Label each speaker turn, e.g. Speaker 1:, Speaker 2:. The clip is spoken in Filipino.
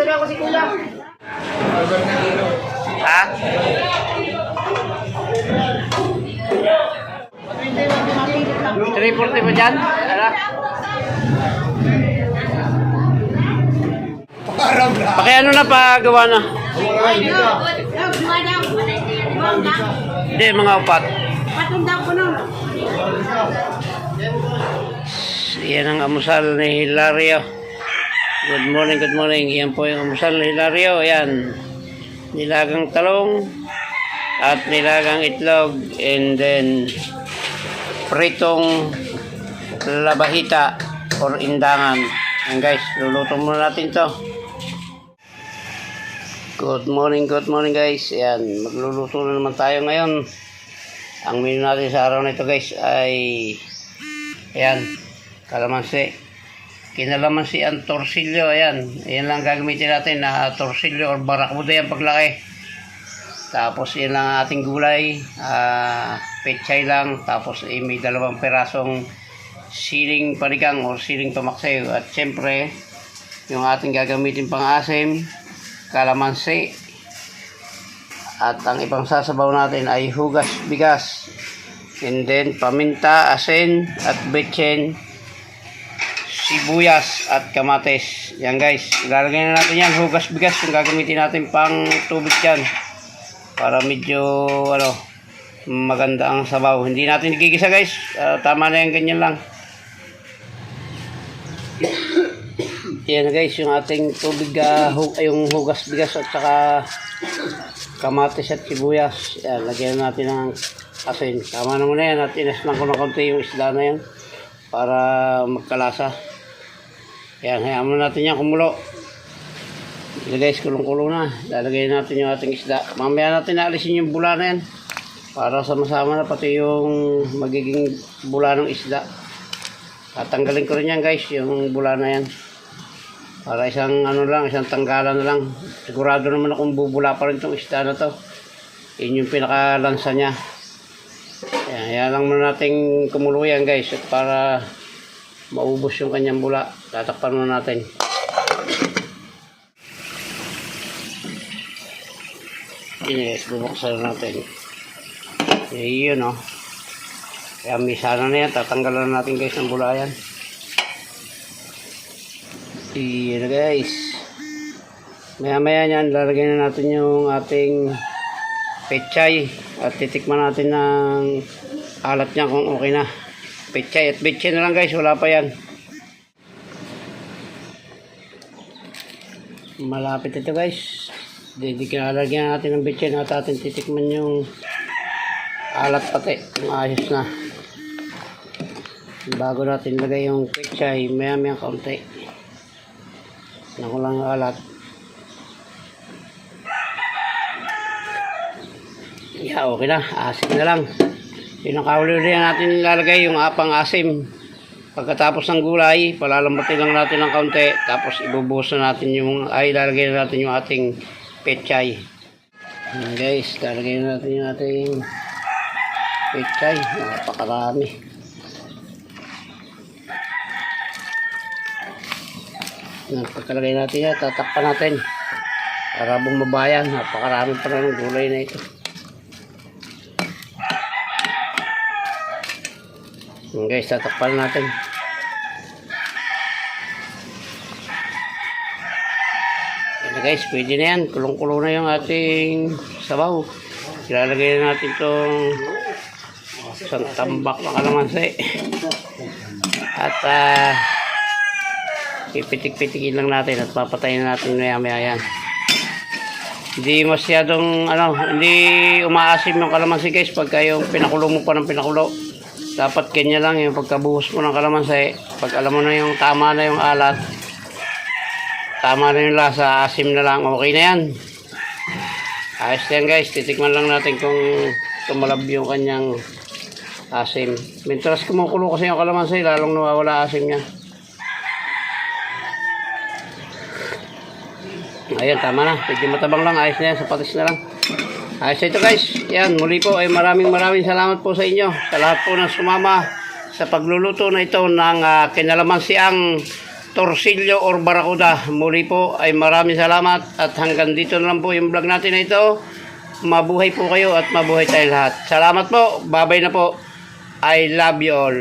Speaker 1: na ako si Kuya.
Speaker 2: Ha? $3.40 ba dyan? Ano? Pakiano na pagawa na? Hindi, mga upat.
Speaker 1: Patundang ko nun.
Speaker 2: Yan ang amusal ni Hilario. Good morning, good morning. Yan po yung amusal ni Hilario. Yan. Nilagang talong at nilagang itlog and then pritong labahita or indangan. Yan guys, luluto muna natin to. Good morning guys. Yan, magluluto na naman tayo ngayon. Ang menu natin sa araw na ito guys ay ayan, kalamansi. Kinalamansi ang torsilyo. Ayan, ayan lang gagamitin natin na torsilyo or barakuda yan paglaki. Tapos yan lang ang ating gulay, pechay lang. Tapos may 2 perasong siling panigang or siling pamaksay. At syempre yung ating gagamitin pang asim, kalamansi. At ang ibang sasabaw natin ay hugas bigas, and then paminta, asin at betchin, sibuyas at kamatis. Yan guys, ilalagay na natin yan, hugas bigas yung gagamitin natin pang tubig yan para medyo maganda ang sabaw. Hindi natin nagigisa guys, tama na yan, ganyan lang. Yan guys, yung ating tubig, yung hugas bigas at saka kamatis at sibuyas. Yan, lagyan natin ng asin. Tama naman na yan at inesman ko na konti yung isda na yan para magkalasa. Yan, hayaan mo natin yan kumulo. Yan guys, kulong-kulo na. Lalagay natin yung ating isda. Mamaya natin naalisin yung bula na yan para sama-sama na pati yung magiging bula ng isda. Tatanggalin ko rin yan guys, yung bula na yan. Para isang isang tanggalan na lang. Sigurado naman akong bubula pa rin itong isda na to. Yun yung pinakalansa niya. Yan lang muna nating kumuluyan guys. At para maubos yung kanyang bula, tatakpan muna natin. Yun guys, bubuksan natin. Yun Kaya misana na yan, tatanggalan natin guys ng bula yan. Iyan guys, maya nyan lalagyan na natin yung ating pechay at titikman natin ng alat niya kung okay na. Pechay at betchay na lang guys, wala pa yan. Malapit ito guys. Lalagyan natin ng betchay at atin titikman yung alat pati, yung ayos na. Bago natin lagay yung pechay, maya kaunti na ko lang alat. Yeah, okay na. Asim na lang. Yun ang kauli-uli natin ilalagay, yung apang asim. Pagkatapos ng gulay, palalambutin lang natin ng kaunti. Tapos ibubuhos na natin ilalagay na natin yung ating pechay. Guys, ilalagay na natin yung ating pechay. Napakarami. Pagkalagay natin yan, tatakpan natin para bumabayan. Napakarami pa na ng gulay na ito. Guys, tatakpan natin. Yan guys, pwede na yan. Kulong-kulong na yung ating sabaw. Ilalagay na natin itong isang tambak na kalamansi. At ipitik-pitikin lang natin at papatayin natin maya-maya yan. Hindi masyadong hindi umaasim yung kalamansi guys pagka yung pinakulo mo pa ng pinakulo. Dapat kanya lang yung pagkabuhos mo ng kalamansi. Pag alam mo na yung tama na yung alat, tama na yung lasa, asim na lang, okay na yan. Ayos yan guys, titikman lang natin kung tumalab yung kanyang asim. Mintras kumukulo kasi yung kalamansi, lalong nawawala asim niya. Ayan, tama na. Medyo matabang lang. Ayos na yan. Sapatis na lang. Ayos ito guys. Yan, muli po ay maraming salamat po sa inyo. Sa lahat po ng sumama sa pagluluto na ito ng kinalamansiang torsilyo or barakuda. Muli po ay maraming salamat at hanggang dito na lang po yung vlog natin na ito. Mabuhay po kayo at mabuhay tayong lahat. Salamat po. Babay na po. I love you all.